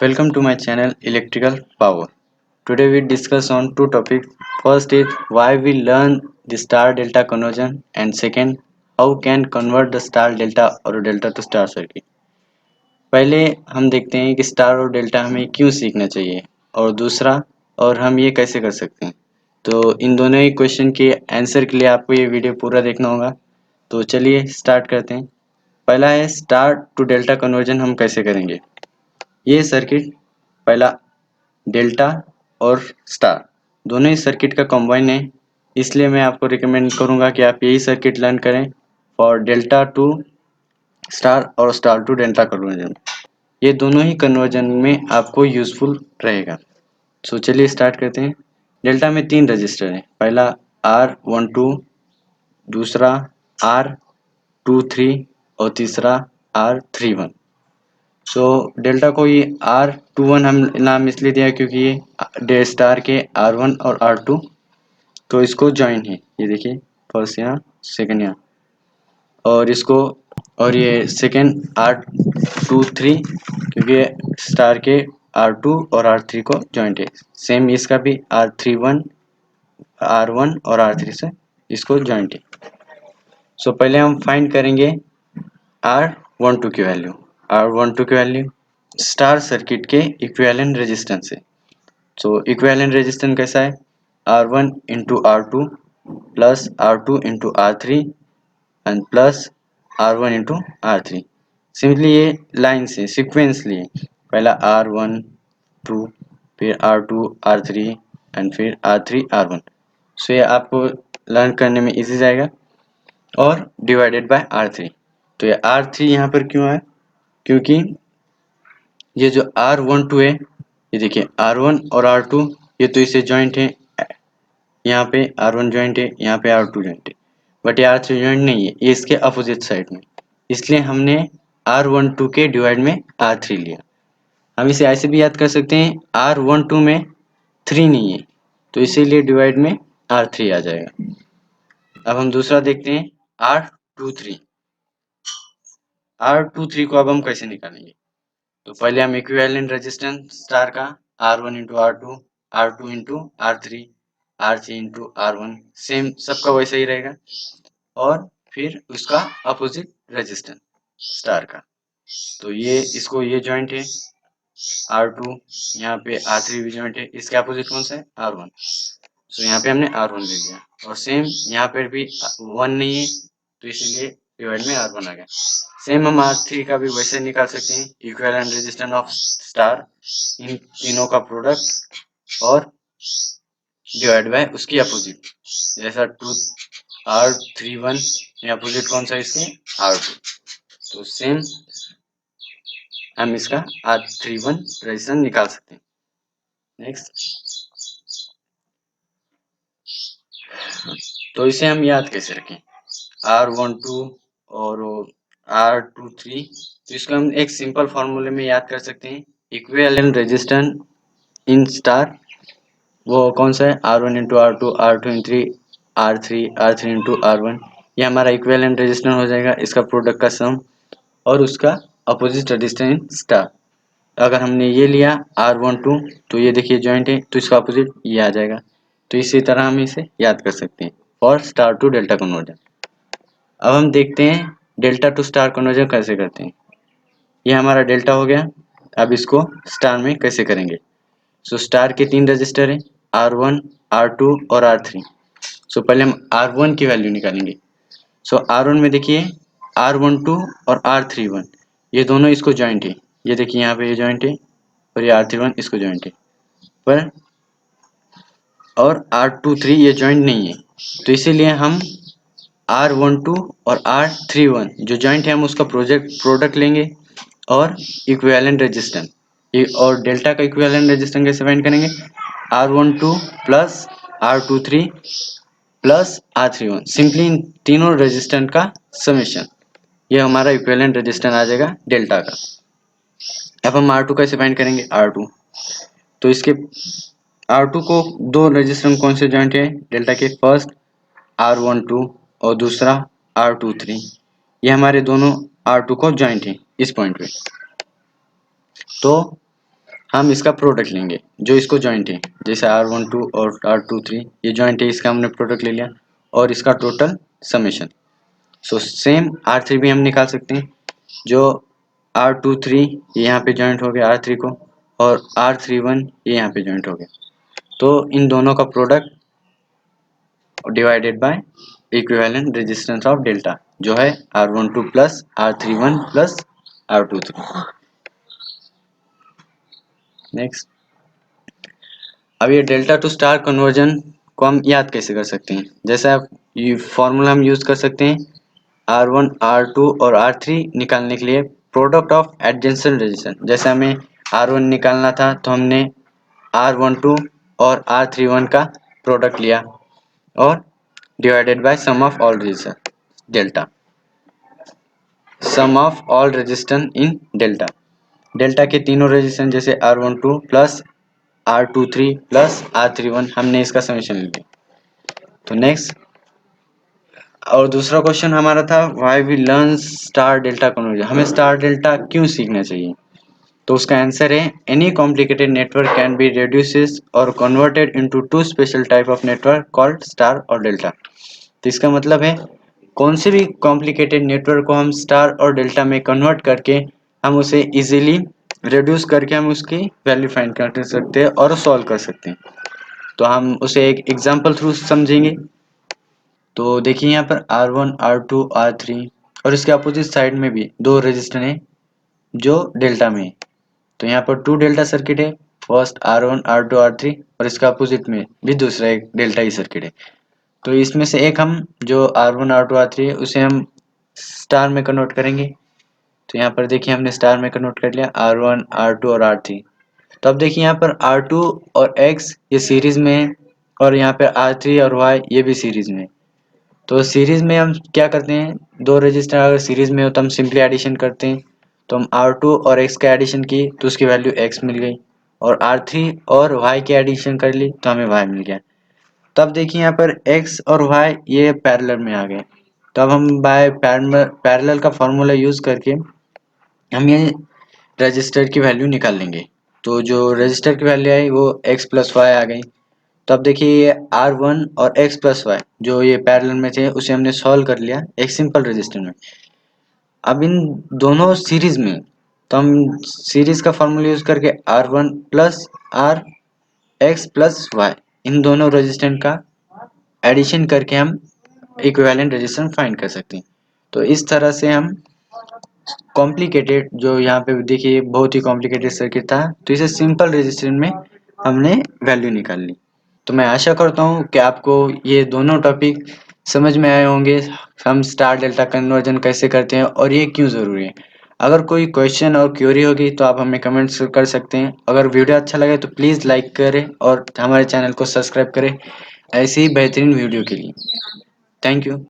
Welcome to my channel Electrical Power. Today we discuss on two topics. First is why we learn the star delta conversion and second how can convert the star delta और delta to star circuit. पहले हम देखते हैं कि star और delta हमें क्यों सीखना चाहिए और दूसरा और हम ये कैसे कर सकते हैं। तो इन दोनों ही क्वेश्चन के आंसर के लिए आपको ये वीडियो पूरा देखना होगा। तो चलिए स्टार्ट करते हैं। पहला है स्टार टू डेल्टा कन्वर्जन हम कैसे करेंगे। ये सर्किट पहला डेल्टा और स्टार दोनों ही सर्किट का कॉम्बाइन है, इसलिए मैं आपको रिकमेंड करूंगा कि आप यही सर्किट लर्न करें फॉर डेल्टा टू स्टार और स्टार टू डेल्टा कन्वर्जन। ये दोनों ही कन्वर्जन में आपको यूजफुल रहेगा। सो चलिए स्टार्ट करते हैं। डेल्टा में तीन रजिस्टर हैं, पहला R12, दूसरा R23 और तीसरा R31। सो डेल्टा को ये R21 हम नाम इसलिए दिया क्योंकि ये डे स्टार के R1 और R2 तो इसको ज्वाइन है। ये देखिए फर्स्ट यहाँ सेकंड यहाँ और इसको और ये सेकंड R23 क्योंकि स्टार के R2 और R3 को ज्वाइंट है। सेम इसका भी R31 R1 और R3 से इसको ज्वाइंट है। सो पहले हम फाइंड करेंगे R12 की वैल्यू। R12 की वैल्यू स्टार सर्किट के इक्विवेलेंट रेजिस्टेंस है। सो इक्विवेलेंट रेजिस्टेंस कैसा है, R1 into R2 plus R2 into R3 and plus R1 into R3। Simply ये लाइन से सिक्वेंसली पहला R1 2 फिर R2 R3 एंड फिर R3 R1। सो ये आपको लर्न करने में इजी जाएगा और डिवाइडेड बाय R3। तो ये R3 यहाँ पर क्यों है, क्योंकि ये जो R12 है ये देखिए R1 और R2 ये तो इसे ज्वाइंट है, यहाँ पे R1 ज्वाइंट है, यहाँ पे R2 ज्वाइंट है, बट ये R3 ज्वाइंट नहीं है, ये इसके अपोजिट साइड में, इसलिए हमने R12 के डिवाइड में R3 लिया। हम इसे ऐसे भी याद कर सकते हैं R12 में 3 नहीं है तो इसीलिए डिवाइड में R3 आ जाएगा। अब हम दूसरा देखते हैं R23। R23 को अब हम कैसे निकालेंगे। तो पहले हम इक्विवेलेंट रेजिस्टेंस स्टार का R1 into R2 R2 into R3 R3 into R1 same सबका वैसा ही रहेगा और फिर उसका अपोजिट रेजिस्टेंस स्टार का। तो ये इसको ये ज्वाइंट है R2, यहाँ पे R3 भी ज्वाइंट है, इसके अपोजिट कौन सा है R1। सो यहाँ पे हमने R1 ले लिया और सेम यहाँ पर भी 1 नहीं है तो इसीलिए डिवाइड में R1 आ गया। सेम हम R3 का भी वैसे निकाल सकते हैं, equivalent resistance of star in तीनों का प्रोडक्ट और डिवाइड बाय उसकी अपोजिट, जैसा टू R31 ये अपोजिट कौन सा है इसके R2। तो सेम हम इसका R31 रेजिस्टेंस निकाल सकते हैं। नेक्स्ट, तो इसे हम याद कैसे रखें R12 और R23। तो इसको हम एक सिंपल फॉर्मूले में याद कर सकते हैं, इक्विवेलेंट रेजिस्टेंस इन स्टार वो कौन सा है R1 into R2 R2 into R3 into R1। ये हमारा इक्विवेलेंट रेजिस्टेंस हो जाएगा, इसका प्रोडक्ट का सम और उसका अपोजिट रेजिस्टेंस इन स्टार। अगर हमने ये लिया R12 तो ये देखिए ज्वाइंट है तो इसका अपोजिट ये आ जाएगा। तो इसी तरह हम इसे याद कर सकते हैं for star to delta conversion. अब हम देखते हैं डेल्टा टू स्टार कन्वर्जन कैसे करते हैं। ये हमारा डेल्टा हो गया, अब इसको स्टार में कैसे करेंगे। सो स्टार के तीन रजिस्टर हैं R1 R2 और R3। सो पहले हम R1 की वैल्यू निकालेंगे। सो R1 में देखिए R12 और R31 ये दोनों इसको ज्वाइंट है, ये देखिए यहाँ पे ये ज्वाइंट है और ये R31 इसको ज्वाइंट है, पर और R23 ये ज्वाइंट नहीं है तो इसीलिए हम R12 और R31 जो ज्वाइंट है हम उसका प्रोडक्ट लेंगे और इक्विवेलेंट रेजिस्टेंस ये और डेल्टा का इक्विवेलेंट रेजिस्टेंस कैसे फाइंड करेंगे R12 plus R23 plus R31, simply in तीनों रेजिस्टेंस का समेशन, ये हमारा इक्विवेलेंट रेजिस्टेंस आ जाएगा डेल्टा का। अब हम R2 कैसे फाइंड करेंगे R2, तो इसके R2 को दो रेजिस्टेंस कौन से ज्वाइंट है डेल्टा के, फर्स्ट R12 और दूसरा R23, ये हमारे दोनों R2 को ज्वाइंट है इस पॉइंट पे। तो हम इसका प्रोडक्ट लेंगे जो इसको जॉइंट है, जैसे R12 और R23 ये जॉइंट है, इसका हमने प्रोडक्ट ले लिया और इसका total summation. So same R3 भी हम निकाल सकते हैं, जो R23 ये यहाँ पे जॉइंट हो गया R3 को, और R31 ये यहाँ पे जॉइंट हो गया, तो इन दोनों का product divided by equivalent resistance of delta जो है R12 plus R31 plus R23। Next, अब ये डेल्टा टू स्टार कन्वर्जन को हम याद कैसे कर सकते हैं? जैसे आप ये फॉर्मूला हम यूज कर सकते हैं R1 R2 और R3 निकालने के लिए प्रोडक्ट ऑफ एडजेसेंट रेजिस्टेंस। जैसे हमें R1 निकालना था तो हमने R12 और R31 का प्रोडक्ट लिया और divided by sum of all resistance delta, sum of all resistance in delta. Delta के तीनों रेजिस्टेंस जैसे R12 plus R23 plus R31 हमने इसका समेशन ले लिया। तो नेक्स्ट, और दूसरा क्वेश्चन हमारा था why we learn star delta conversion, हमें स्टार डेल्टा क्यों सीखना चाहिए? तो उसका आंसर है any complicated network can be reduces or converted into two special type of network called star और डेल्टा। तो इसका मतलब है कौन से भी कॉम्प्लिकेटेड नेटवर्क को हम स्टार और डेल्टा में कन्वर्ट करके हम उसे इजीली रिड्यूस करके हम उसकी वैल्यू फाइंड कर सकते हैं और सॉल्व कर सकते हैं। तो हम उसे एक एग्जांपल थ्रू समझेंगे। तो देखिए यहाँ पर R1 R2 R3 और इसके अपोजिट साइड में भी दो रेजिस्टर हैं जो डेल्टा में है। तो यहाँ पर टू डेल्टा सर्किट है, फर्स्ट R1 R2 R3 और इसका अपोजिट में भी दूसरा एक डेल्टा ही सर्किट है। तो इसमें से एक हम जो R1 R2 R3 है उसे हम स्टार में कन्वर्ट करेंगे। तो यहाँ पर देखिए हमने स्टार में कन्वर्ट कर लिया R1 R2 और R3। तो अब देखिए यहाँ पर R2 और X ये सीरीज में है और यहाँ पर R3 और Y ये भी सीरीज में है। तो सीरीज में हम क्या करते हैं, दो रजिस्टर अगर सीरीज में हो तो हम सिंपली एडिशन करते हैं। तो हम R2 और X का एडिशन की तो उसकी वैल्यू X मिल गई, और R3 और Y की एडिशन कर ली तो हमें Y मिल गया। तब देखिए यहाँ पर X और Y ये पैरेलल में आ गए। तब हम बाय पैरेलल का फॉर्मूला यूज करके हम ये रजिस्टर की वैल्यू निकाल लेंगे। तो जो रजिस्टर की वैल्यू आई वो X प्लस वाई आ गई। तो अब देखिए ये R1 और X प्लस वाई जो ये पैरेलल में थे उसे हमने सॉल्व कर लिया एक सिंपल रजिस्टर में। अब इन दोनों सीरीज में, तो हम सीरीज का फॉर्मूला यूज करके R1 plus R X plus Y इन दोनों रेजिस्टेंट का एडिशन करके हम इक्विवेलेंट रेजिस्टेंस फाइंड कर सकते हैं। तो इस तरह से हम कॉम्प्लिकेटेड, जो यहाँ पे देखिए बहुत ही कॉम्प्लिकेटेड सर्किट था, तो इसे सिंपल रेजिस्टेंस में हमने वैल्यू निकाल ली। तो मैं आशा करता हूँ कि आपको ये दोनों टॉपिक समझ में आए होंगे, हम स्टार डेल्टा कन्वर्जन कैसे करते हैं और ये क्यों ज़रूरी है। अगर कोई क्वेश्चन और क्यूरी होगी तो आप हमें कमेंट्स कर सकते हैं। अगर वीडियो अच्छा लगे तो प्लीज़ लाइक करें और हमारे चैनल को सब्सक्राइब करें ऐसी ही बेहतरीन वीडियो के लिए। Thank you.